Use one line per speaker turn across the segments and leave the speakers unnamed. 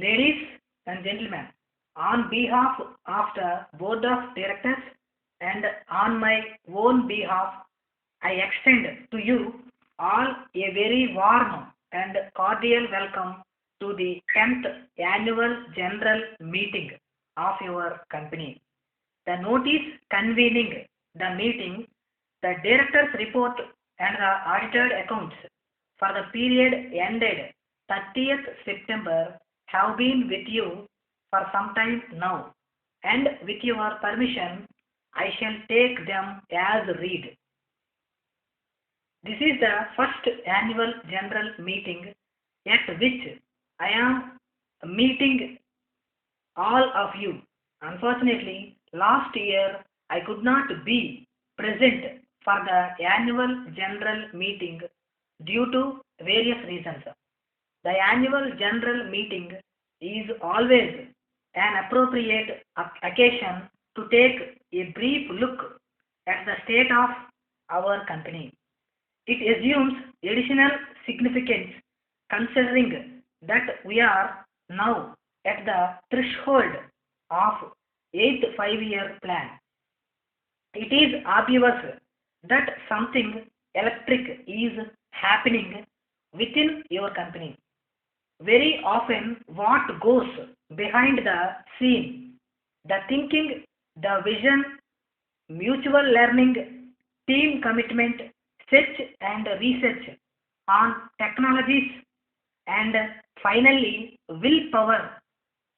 Ladies and gentlemen, on behalf of the Board of Directors and on my own behalf, I extend to you all a very warm and cordial welcome to the 10th Annual General Meeting of your company. The notice convening the meeting, the Director's report and the audited accounts for the period ended 30th September have been with you for some time now, and with your permission, I shall take them as read. This is the first annual general meeting at which I am meeting all of you. Unfortunately, last year I could not be present for the annual general meeting due to various reasons. The annual general meeting is always an appropriate occasion to take a brief look at the state of our company. It assumes additional significance considering that we are now at the threshold of 8th 5-year plan. It is obvious that something electric is happening within your company. Very often, what goes behind the scene, the thinking, the vision, mutual learning, team commitment, search and research on technologies, and finally, willpower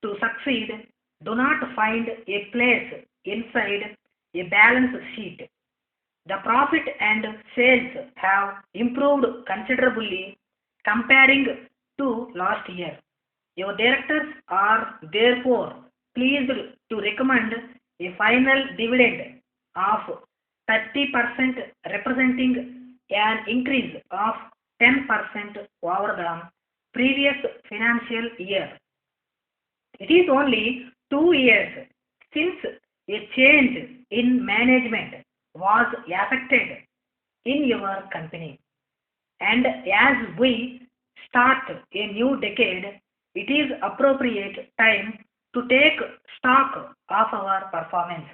to succeed do not find a place inside a balance sheet. The profit and sales have improved considerably comparing to last year. Your directors are therefore pleased to recommend a final dividend of 30% representing an increase of 10% over the previous financial year. It is only 2 years since a change in management was affected in your company. And as we start a new decade, it is appropriate time to take stock of our performance.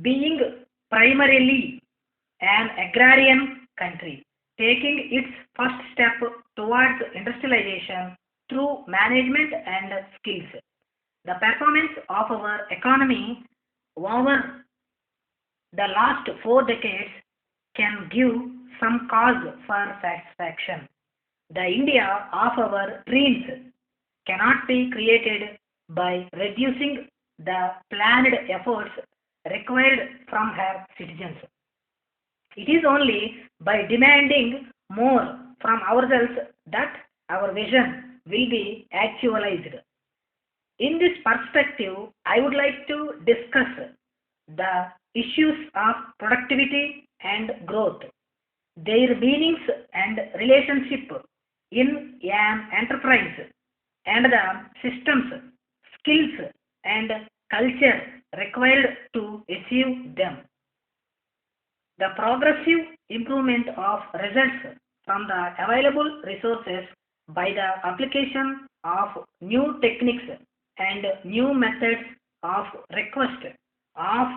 Being primarily an agrarian country, taking its first step towards industrialization through management and skills. The performance of our economy over the last 4 decades can give some cause for satisfaction. The India of our dreams cannot be created by reducing the planned efforts required from her citizens. It is only by demanding more from ourselves that our vision will be actualized. In this perspective, I would like to discuss the issues of productivity and growth, their meanings and relationship in an enterprise, and the systems, skills, and culture required to achieve them. The progressive improvement of results from the available resources by the application of new techniques and new methods of request of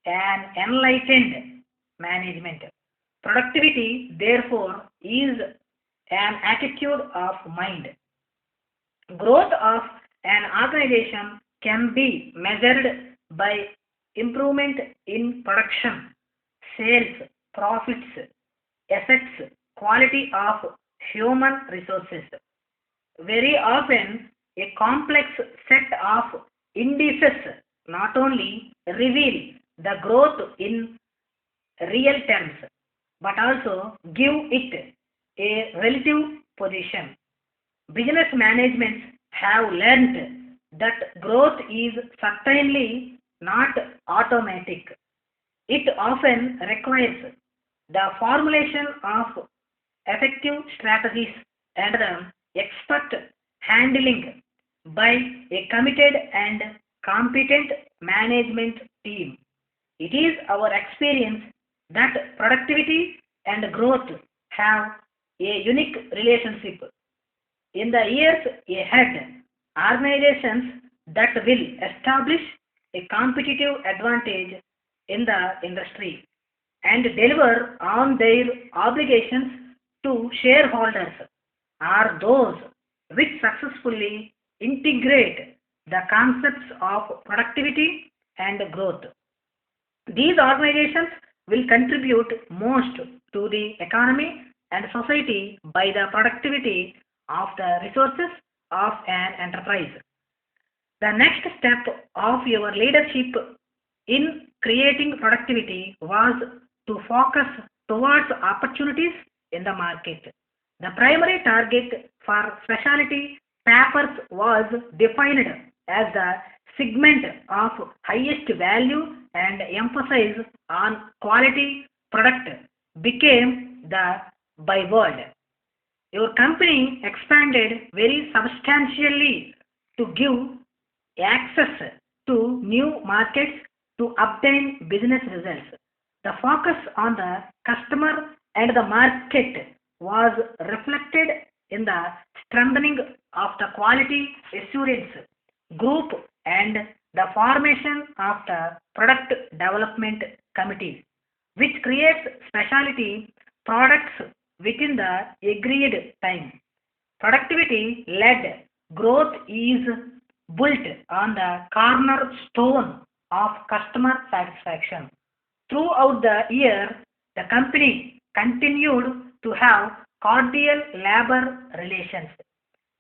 an enlightened management. Productivity, therefore, is an attitude of mind. Growth of an organization can be measured by improvement in production, sales, profits, assets, quality of human resources. Very often, a complex set of indices not only reveal the growth in real terms, but also give it a relative position. Business managements have learnt that growth is certainly not automatic. It often requires the formulation of effective strategies and the expert handling by a committed and competent management team. It is our experience that productivity and growth have a unique relationship. In the years ahead, organizations that will establish a competitive advantage in the industry and deliver on their obligations to shareholders are those which successfully integrate the concepts of productivity and growth. These organizations will contribute most to the economy and society by the productivity of the resources of an enterprise. The next step of your leadership in creating productivity was to focus towards opportunities in the market. The primary target for specialty papers was defined as the segment of highest value and emphasis on quality product became the byword. Your company expanded very substantially to give access to new markets to obtain business results. The focus on the customer and the market was reflected in the strengthening of the quality assurance group and the formation of the product development committees, which creates specialty products within the agreed time. Productivity led growth is built on the cornerstone of customer satisfaction. Throughout the year, the company continued to have cordial labor relations.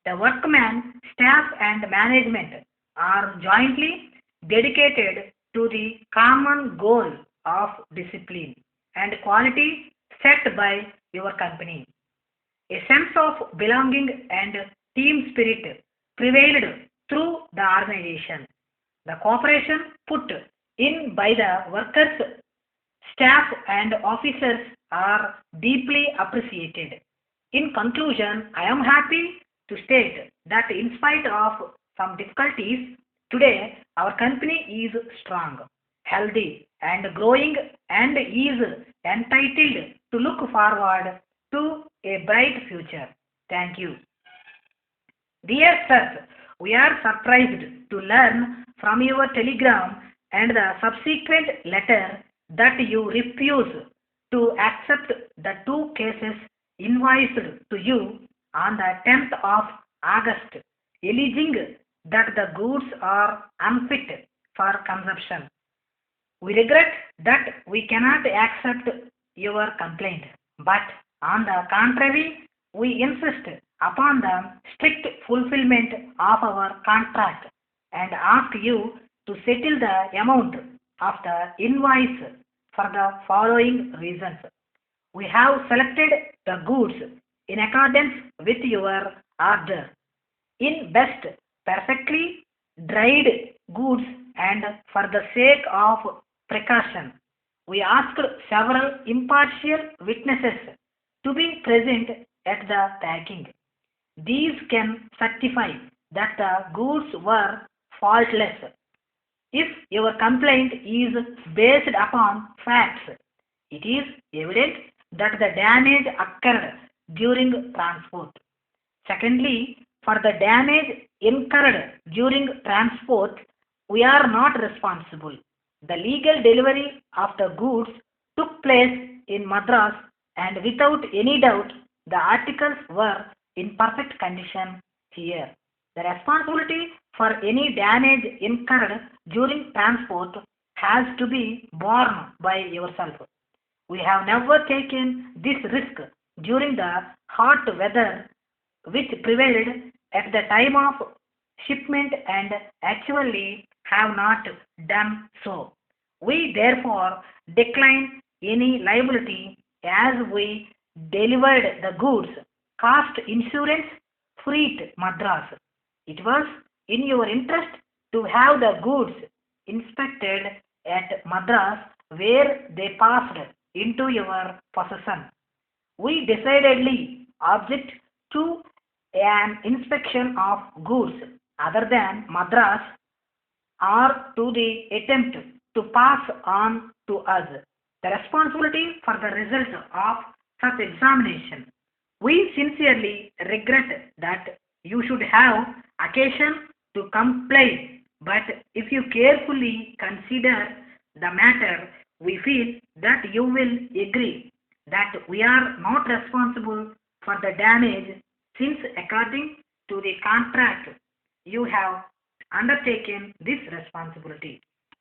The workmen, staff, and management are jointly dedicated to the common goal of discipline and quality set by your company. A sense of belonging and team spirit prevailed through the organization. The cooperation put in by the workers, staff, and officers are deeply appreciated. In conclusion, I am happy to state that in spite of some difficulties, today our company is strong, healthy, and growing and is entitled to look forward to a bright future. Thank you. Dear sir, we are surprised to learn from your telegram and the subsequent letter that you refuse to accept the two cases invoiced to you on the 10th of August, alleging that the goods are unfit for consumption. We regret that we cannot accept your complaint, but on the contrary, we insist upon the strict fulfillment of our contract and ask you to settle the amount of the invoice for the following reasons. We have selected the goods in accordance with your order in best perfectly dried goods, and for the sake of precaution, we asked several impartial witnesses to be present at the packing. These can certify that the goods were faultless. If your complaint is based upon facts, it is evident that the damage occurred during transport. Secondly, for the damage incurred during transport, we are not responsible. The legal delivery of the goods took place in Madras, and without any doubt, the articles were in perfect condition here. The responsibility for any damage incurred during transport has to be borne by yourself. We have never taken this risk during the hot weather which prevailed at the time of shipment and actually have not done so. We therefore decline any liability as we delivered the goods, cost insurance, freight Madras. It was in your interest to have the goods inspected at Madras where they passed into your possession. We decidedly object to an inspection of goods other than Madras or to the attempt to pass on to us the responsibility for the result of such examination. We sincerely regret that you should have occasion to complain, but if you carefully consider the matter, we feel that you will agree that we are not responsible for the damage since according to the contract you have undertaken this responsibility.